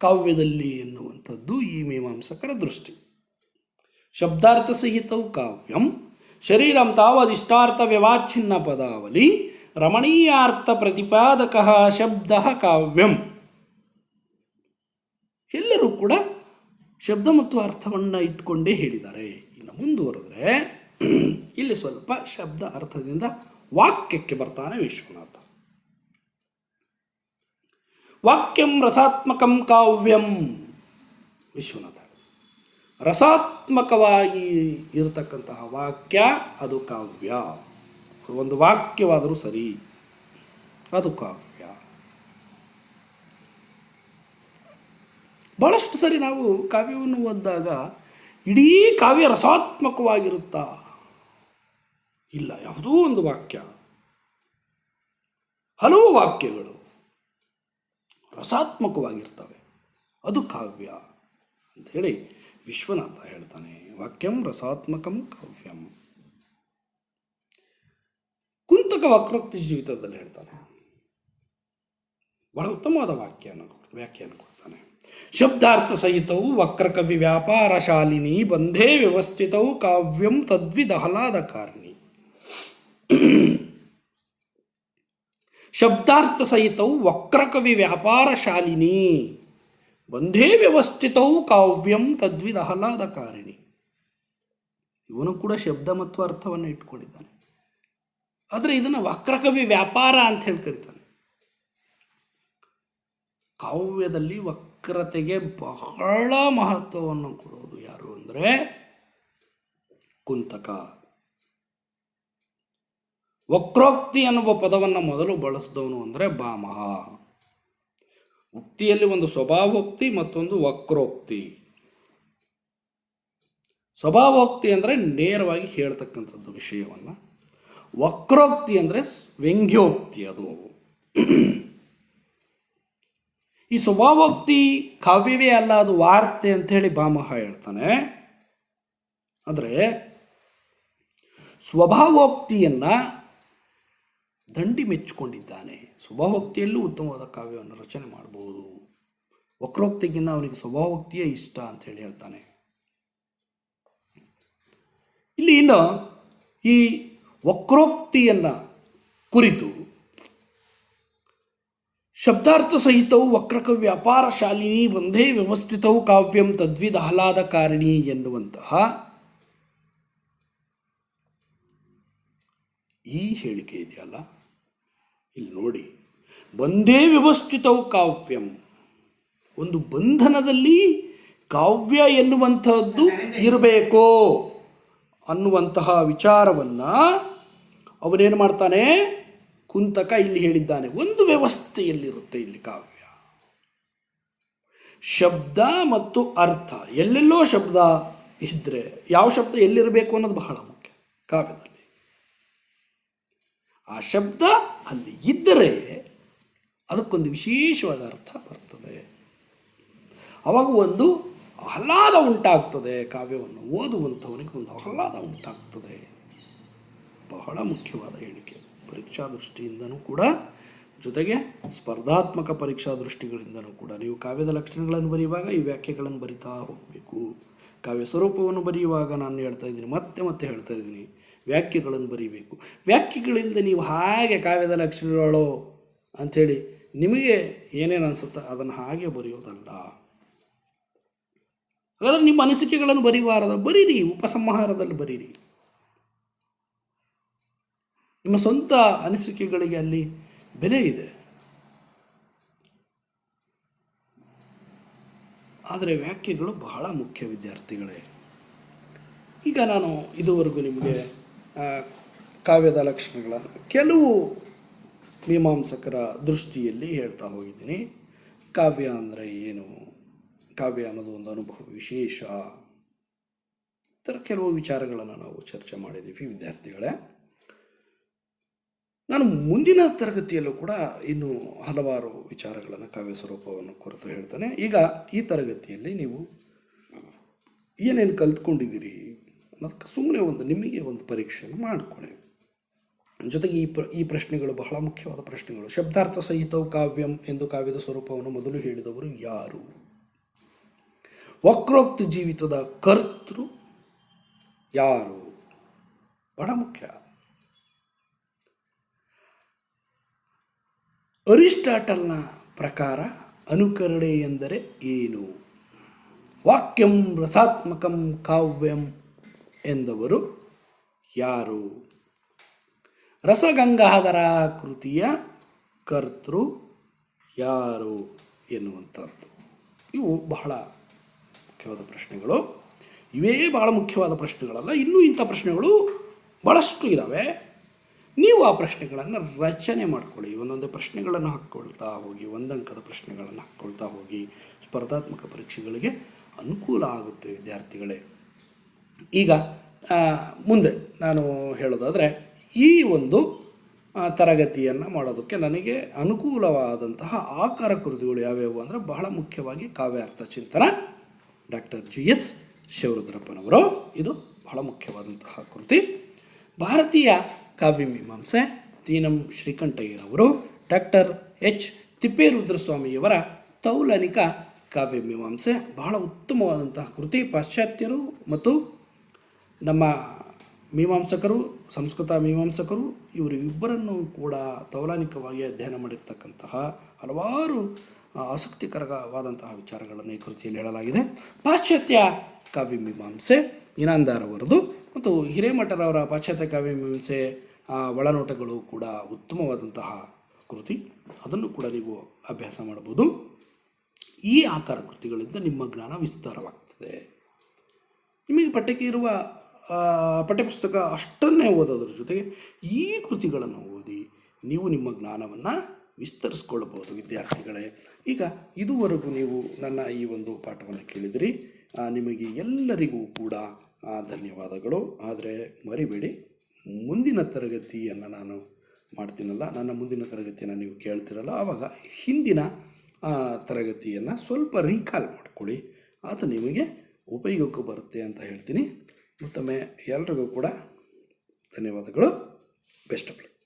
ಕಾವ್ಯದಲ್ಲಿ ಎನ್ನುವಂಥದ್ದು ಈ ಮೀಮಾಂಸಕರ ದೃಷ್ಟಿ. ಶಬ್ದಾರ್ಥ ಸಹಿತವು ಕಾವ್ಯಂ. ಶರೀರಂ ತಾವದಿಷ್ಟಾರ್ಥ ವ್ಯವಾಚ್ಛಿನ್ನ ಪದಾವಲಿ. ರಮಣೀಯಾರ್ಥ ಪ್ರತಿಪಾದಕ ಶಬ್ದ ಕಾವ್ಯಂ. ಎಲ್ಲರೂ ಕೂಡ ಶಬ್ದ ಮತ್ತು ಅರ್ಥವನ್ನು ಇಟ್ಕೊಂಡೇ ಹೇಳಿದ್ದಾರೆ. ಇನ್ನು ಮುಂದುವರೆದ್ರೆ ಇಲ್ಲಿ ಸ್ವಲ್ಪ ಶಬ್ದ ಅರ್ಥದಿಂದ ವಾಕ್ಯಕ್ಕೆ ಬರ್ತಾನೆ ವಿಶ್ವನಾಥ. ವಾಕ್ಯಂ ರಸಾತ್ಮಕಂ ಕಾವ್ಯಂ. ವಿಶ್ವನಾಥ ರಸಾತ್ಮಕವಾಗಿ ಇರತಕ್ಕಂತಹ ವಾಕ್ಯ ಅದು ಕಾವ್ಯ. ಒಂದು ವಾಕ್ಯವಾದರೂ ಸರಿ, ಅದು ಕಾವ್ಯ. ಬಹಳಷ್ಟು ಸರಿ ನಾವು ಕಾವ್ಯವನ್ನು ಓದಿದಾಗ ಇಡೀ ಕಾವ್ಯ ರಸಾತ್ಮಕವಾಗಿರುತ್ತಾ? ಇಲ್ಲ, ಯಾವುದೋ ಒಂದು ವಾಕ್ಯ, ಹಲವು ವಾಕ್ಯಗಳು ರಸಾತ್ಮಕವಾಗಿರ್ತವೆ, ಅದು ಕಾವ್ಯ ಅಂಥೇಳಿ ವಿಶ್ವನಾಥ ಹೇಳ್ತಾನೆ. ವಾಕ್ಯಂ ರಸಾತ್ಮಕಂ ಕಾವ್ಯಂ. ಕುಂತಕ ವಕ್ರೋಕ್ತಿ ಜೀವಿತದಲ್ಲಿ ಹೇಳ್ತಾನೆ, ಬಹಳ ಉತ್ತಮವಾದ ವ್ಯಾಖ್ಯಾನ ಕೊಡ್ತಾನೆ. ಶಬ್ದಾರ್ಥ ಸಹಿತವು ವಕ್ರಕವಿ ವ್ಯಾಪಾರ ಶಾಲಿನಿ ಬಂಧೇ ವ್ಯವಸ್ಥಿತವು ಕಾವ್ಯಂ ತದ್ವಿದಹಲಾದಕಾರಿಣಿ. ಶಬ್ದಾರ್ಥ ಸಹಿತವು ವಕ್ರಕವಿ ವ್ಯಾಪಾರ ಶಾಲಿನಿ ಬಂಧೇ ವ್ಯವಸ್ಥಿತವು ಕಾವ್ಯಂ ತದ್ವಿದಹಲಾದಕಾರಿಣಿ. ಇವನು ಕೂಡ ಶಬ್ದ ಮತ್ತು ಅರ್ಥವನ್ನು ಇಟ್ಕೊಂಡಿದ್ದಾನೆ. ಆದರೆ ಇದನ್ನು ವಕ್ರಕವಿ ವ್ಯಾಪಾರ ಅಂತ ಹೇಳಿ ಕರೀತಾನೆ. ಕಾವ್ಯದಲ್ಲಿ ವಕ್ರತೆಗೆ ಬಹಳ ಮಹತ್ವವನ್ನು ಕೊಡೋದು ಯಾರು ಅಂದರೆ ಕುಂತಕ. ವಕ್ರೋಕ್ತಿ ಅನ್ನುವ ಪದವನ್ನು ಮೊದಲು ಬಳಸಿದವನು ಅಂದರೆ ಭಾಮಹ. ಉಕ್ತಿಯಲ್ಲಿ ಒಂದು ಸ್ವಭಾವೋಕ್ತಿ ಮತ್ತೊಂದು ವಕ್ರೋಕ್ತಿ. ಸ್ವಭಾವೋಕ್ತಿ ಅಂದರೆ ನೇರವಾಗಿ ಹೇಳ್ತಕ್ಕಂಥದ್ದು ವಿಷಯವನ್ನು. ವಕ್ರೋಕ್ತಿ ಅಂದರೆ ವ್ಯಂಗ್ಯೋಕ್ತಿ. ಅದು ಈ ಸ್ವಭಾವೋಕ್ತಿ ಕಾವ್ಯವೇ ಅಲ್ಲ, ಅದು ವಾರ್ತೆ ಅಂಥೇಳಿ ಭಾಮಹ ಹೇಳ್ತಾನೆ. ಆದರೆ ಸ್ವಭಾವೋಕ್ತಿಯನ್ನು ದಂಡಿ ಮೆಚ್ಚಿಕೊಂಡಿದ್ದಾನೆ. ಸ್ವಭಾವೋಕ್ತಿಯಲ್ಲೂ ಉತ್ತಮವಾದ ಕಾವ್ಯವನ್ನು ರಚನೆ ಮಾಡಬಹುದು. ವಕ್ರೋಕ್ತಿಗಿನ್ನ ಅವನಿಗೆ ಸ್ವಭಾವೋಕ್ತಿಯೇ ಇಷ್ಟ ಅಂತ ಹೇಳಿ ಹೇಳ್ತಾನೆ. ಇಲ್ಲಿ ಇನ್ನು ಈ ವಕ್ರೋಕ್ತಿಯನ್ನು ಕುರಿತು ಶಬ್ದಾರ್ಥ ಸಹಿತವು ವಕ್ರಕವಿ ವ್ಯಾಪಾರ ಶಾಲಿನಿ ಬಂಧೇ ವ್ಯವಸ್ಥಿತವು ಕಾವ್ಯಂ ತದ್ವಿಧ ಆಹ್ಲಾದಕಾರಿಣಿ ಎನ್ನುವಂತಹ ಈ ಹೇಳಿಕೆ ಇದೆಯಲ್ಲ, ಇಲ್ಲಿ ನೋಡಿ, ಬಂಧೇ ವ್ಯವಸ್ಥಿತವು ಕಾವ್ಯಂ. ಒಂದು ಬಂಧನದಲ್ಲಿ ಕಾವ್ಯ ಎನ್ನುವಂಥದ್ದು ಇರಬೇಕು ಅನ್ನುವಂತಹ ವಿಚಾರವನ್ನು ಅವನೇನು ಮಾಡ್ತಾನೆ, ಕುಂತಕ ಇಲ್ಲಿ ಹೇಳಿದ್ದಾನೆ. ಒಂದು ವ್ಯವಸ್ಥೆಯಲ್ಲಿರುತ್ತೆ ಇಲ್ಲಿ ಕಾವ್ಯ. ಶಬ್ದ ಮತ್ತು ಅರ್ಥ, ಎಲ್ಲೆಲ್ಲೋ ಶಬ್ದ ಇದ್ದರೆ ಯಾವ ಶಬ್ದ ಎಲ್ಲಿರಬೇಕು ಅನ್ನೋದು ಬಹಳ ಮುಖ್ಯ ಕಾವ್ಯದಲ್ಲಿ. ಆ ಶಬ್ದ ಅಲ್ಲಿ ಇದ್ದರೆ ಅದಕ್ಕೊಂದು ವಿಶೇಷವಾದ ಅರ್ಥ ಬರ್ತದೆ. ಆವಾಗ ಒಂದು ಆಹ್ಲಾದ ಉಂಟಾಗ್ತದೆ. ಕಾವ್ಯವನ್ನು ಓದುವಂಥವನಿಗೆ ಒಂದು ಆಹ್ಲಾದ ಉಂಟಾಗ್ತದೆ. ಬಹಳ ಮುಖ್ಯವಾದ ಹೇಳಿಕೆ. ಪರೀಕ್ಷಾ ದೃಷ್ಟಿಯಿಂದನೂ ಕೂಡ, ಜೊತೆಗೆ ಸ್ಪರ್ಧಾತ್ಮಕ ಪರೀಕ್ಷಾ ದೃಷ್ಟಿಗಳಿಂದನೂ ಕೂಡ ನೀವು ಕಾವ್ಯದ ಲಕ್ಷಣಗಳನ್ನು ಬರೆಯುವಾಗ ಈ ವ್ಯಾಖ್ಯೆಗಳನ್ನು ಬರಿತಾ ಹೋಗಬೇಕು. ಕಾವ್ಯ ಸ್ವರೂಪವನ್ನು ಬರೆಯುವಾಗ ನಾನು ಹೇಳ್ತಾ ಇದ್ದೀನಿ, ಮತ್ತೆ ಹೇಳ್ತಾ ಇದ್ದೀನಿ, ವ್ಯಾಖ್ಯೆಗಳನ್ನು ಬರೀಬೇಕು. ವ್ಯಾಖ್ಯೆಗಳಿಂದ ನೀವು ಹಾಗೆ ಕಾವ್ಯದ ಲಕ್ಷಣಗಳು ಅಂಥೇಳಿ ನಿಮಗೆ ಏನೇನು ಅನಿಸುತ್ತೋ ಅದನ್ನು ಹಾಗೆ ಬರೆಯೋದಲ್ಲ. ಹಾಗಾದರೆ ನಿಮ್ಮ ಅನಿಸಿಕೆಗಳನ್ನು ಬರೀರಿ, ಉಪಸಂಹಾರದಲ್ಲಿ ಬರೀರಿ. ನಿಮ್ಮ ಸ್ವಂತ ಅನಿಸಿಕೆಗಳಿಗೆ ಅಲ್ಲಿ ಬೆಲೆ ಇದೆ. ಆದರೆ ವ್ಯಾಖ್ಯೆಗಳು ಬಹಳ ಮುಖ್ಯ ವಿದ್ಯಾರ್ಥಿಗಳೇ. ಈಗ ನಾನು ಇದುವರೆಗೂ ನಿಮಗೆ ಕಾವ್ಯದ ಲಕ್ಷಣಗಳನ್ನು ಕೆಲವು ಮೀಮಾಂಸಕರ ದೃಷ್ಟಿಯಲ್ಲಿ ಹೇಳ್ತಾ ಹೋಗಿದ್ದೀನಿ. ಕಾವ್ಯ ಅಂದರೆ ಏನು, ಕಾವ್ಯ ಅನ್ನೋದು ಒಂದು ಅನುಭವ ವಿಶೇಷ, ಈ ಥರ ಕೆಲವು ವಿಚಾರಗಳನ್ನು ನಾವು ಚರ್ಚೆ ಮಾಡಿದ್ದೀವಿ ವಿದ್ಯಾರ್ಥಿಗಳೇ. ನಾನು ಮುಂದಿನ ತರಗತಿಯಲ್ಲೂ ಕೂಡ ಇನ್ನೂ ಹಲವಾರು ವಿಚಾರಗಳನ್ನು ಕಾವ್ಯ ಸ್ವರೂಪವನ್ನು ಕುರಿತು ಹೇಳ್ತಾನೆ. ಈಗ ಈ ತರಗತಿಯಲ್ಲಿ ನೀವು ಏನೇನು ಕಲ್ತ್ಕೊಂಡಿದ್ದೀರಿ ಅನ್ನೋದಕ್ಕೆ ಸುಮ್ಮನೆ ನಿಮಗೆ ಒಂದು ಪರೀಕ್ಷೆಯನ್ನು ಮಾಡಿಕೊಳ್ಳಿ. ಜೊತೆಗೆ ಈ ಪ್ರಶ್ನೆಗಳು ಬಹಳ ಮುಖ್ಯವಾದ ಪ್ರಶ್ನೆಗಳು. ಶಬ್ದಾರ್ಥ ಸಹಿತವು ಕಾವ್ಯಂ ಎಂದು ಕಾವ್ಯದ ಸ್ವರೂಪವನ್ನು ಮೊದಲು ಹೇಳಿದವರು ಯಾರು? ವಕ್ರೋಕ್ತಿ ಜೀವಿತದ ಕರ್ತೃ ಯಾರು? ಬಹಳ ಮುಖ್ಯ. ಅರಿಸ್ಟಾಟಲ್ನ ಪ್ರಕಾರ ಅನುಕರಣೆ ಎಂದರೆ ಏನು? ವಾಕ್ಯಂ ರಸಾತ್ಮಕಂ ಕಾವ್ಯಂ ಎಂದವರು ಯಾರು? ರಸಗಂಗಾಧರ ಕೃತಿಯ ಕರ್ತೃ ಯಾರು ಎನ್ನುವಂಥದ್ದು. ಇವು ಬಹಳ ಮುಖ್ಯವಾದ ಪ್ರಶ್ನೆಗಳು. ಇವೇ ಬಹಳ ಮುಖ್ಯವಾದ ಪ್ರಶ್ನೆಗಳಲ್ಲ, ಇನ್ನೂ ಇಂಥ ಪ್ರಶ್ನೆಗಳು ಭಾಳಷ್ಟು ಇದ್ದಾವೆ. ನೀವು ಆ ಪ್ರಶ್ನೆಗಳನ್ನು ರಚನೆ ಮಾಡಿಕೊಳ್ಳಿ. ಒಂದೊಂದೇ ಪ್ರಶ್ನೆಗಳನ್ನು ಹಾಕ್ಕೊಳ್ತಾ ಹೋಗಿ, ಒಂದಂಕದ ಪ್ರಶ್ನೆಗಳನ್ನು ಹಾಕ್ಕೊಳ್ತಾ ಹೋಗಿ. ಸ್ಪರ್ಧಾತ್ಮಕ ಪರೀಕ್ಷೆಗಳಿಗೆ ಅನುಕೂಲ ಆಗುತ್ತೆ ವಿದ್ಯಾರ್ಥಿಗಳೇ. ಈಗ ಮುಂದೆ ನಾನು ಹೇಳೋದಾದರೆ, ಈ ಒಂದು ತರಗತಿಯನ್ನು ಮಾಡೋದಕ್ಕೆ ನನಗೆ ಅನುಕೂಲವಾದಂತಹ ಆಕಾರ ಕೃತಿಗಳು ಯಾವ್ಯಾವು ಅಂದರೆ, ಬಹಳ ಮುಖ್ಯವಾಗಿ ಕಾವ್ಯಾರ್ಥ ಚಿಂತನ, ಡಾಕ್ಟರ್ GH ಶಿವರುದ್ರಪ್ಪನವರು. ಇದು ಬಹಳ ಮುಖ್ಯವಾದಂತಹ ಕೃತಿ. ಭಾರತೀಯ ಕಾವ್ಯಮೀಮಾಂಸೆ ತೀನಂ ಶ್ರೀಕಂಠಯ್ಯನವರು. ಡಾಕ್ಟರ್ H ತಿಪ್ಪೇರುದ್ರಸ್ವಾಮಿಯವರ ತೌಲನಿಕ ಕಾವ್ಯ ಮೀಮಾಂಸೆ ಬಹಳ ಉತ್ತಮವಾದಂತಹ ಕೃತಿ. ಪಾಶ್ಚಾತ್ಯರು ಮತ್ತು ನಮ್ಮ ಮೀಮಾಂಸಕರು, ಸಂಸ್ಕೃತ ಮೀಮಾಂಸಕರು ಇವರು ಇಬ್ಬರನ್ನು ಕೂಡ ತೌಲಾನಿಕವಾಗಿ ಅಧ್ಯಯನ ಮಾಡಿರ್ತಕ್ಕಂತಹ ಹಲವಾರು ಆಸಕ್ತಿಕರವಾದಂತಹ ವಿಚಾರಗಳನ್ನು ಈ ಕೃತಿಯಲ್ಲಿ ಹೇಳಲಾಗಿದೆ. ಪಾಶ್ಚಾತ್ಯ ಕಾವ್ಯ ಮೀಮಾಂಸೆ ಇನಾಂದಾರವರದು ಮತ್ತು ಹಿರೇಮಠರವರ ಪಾಶ್ಚಾತ್ಯ ಕಾವ್ಯ ಮೀಮಾಂಸೆ ಒಳನೋಟಗಳು ಕೂಡ ಉತ್ತಮವಾದಂತಹ ಕೃತಿ. ಅದನ್ನು ಕೂಡ ನೀವು ಅಭ್ಯಾಸ ಮಾಡಬಹುದು. ಈ ಆಕಾರ ಕೃತಿಗಳಿಂದ ನಿಮ್ಮ ಜ್ಞಾನ ವಿಸ್ತಾರವಾಗ್ತದೆ. ನಿಮಗೆ ಪಠ್ಯಕ್ಕೆ ಇರುವ ಪಠ್ಯಪುಸ್ತಕ ಅಷ್ಟನ್ನೇ ಓದೋದ್ರ ಜೊತೆಗೆ ಈ ಕೃತಿಗಳನ್ನು ಓದಿ ನೀವು ನಿಮ್ಮ ಜ್ಞಾನವನ್ನು ವಿಸ್ತರಿಸ್ಕೊಳ್ಬೋದು ವಿದ್ಯಾರ್ಥಿಗಳೇ. ಈಗ ಇದುವರೆಗೂ ನೀವು ನನ್ನ ಈ ಒಂದು ಪಾಠವನ್ನು ಕೇಳಿದಿರಿ. ನಿಮಗೆ ಎಲ್ಲರಿಗೂ ಕೂಡ ಧನ್ಯವಾದಗಳು. ಆದರೆ ಮರಿಬೇಡಿ, ಮುಂದಿನ ತರಗತಿಯನ್ನು ನಾನು ಮಾಡ್ತೀನಲ್ಲ, ನನ್ನ ಮುಂದಿನ ತರಗತಿಯನ್ನು ನೀವು ಕೇಳ್ತಿರಲ್ಲ, ಆವಾಗ ಹಿಂದಿನ ತರಗತಿಯನ್ನು ಸ್ವಲ್ಪ ರೀಕಾಲ್ ಮಾಡ್ಕೊಳ್ಳಿ. ಅದು ನಿಮಗೆ ಉಪಯೋಗಕ್ಕೆ ಬರುತ್ತೆ ಅಂತ ಹೇಳ್ತೀನಿ. ಮತ್ತೊಮ್ಮೆ ಎಲ್ರಿಗೂ ಕೂಡ ಧನ್ಯವಾದಗಳು. Best of luck.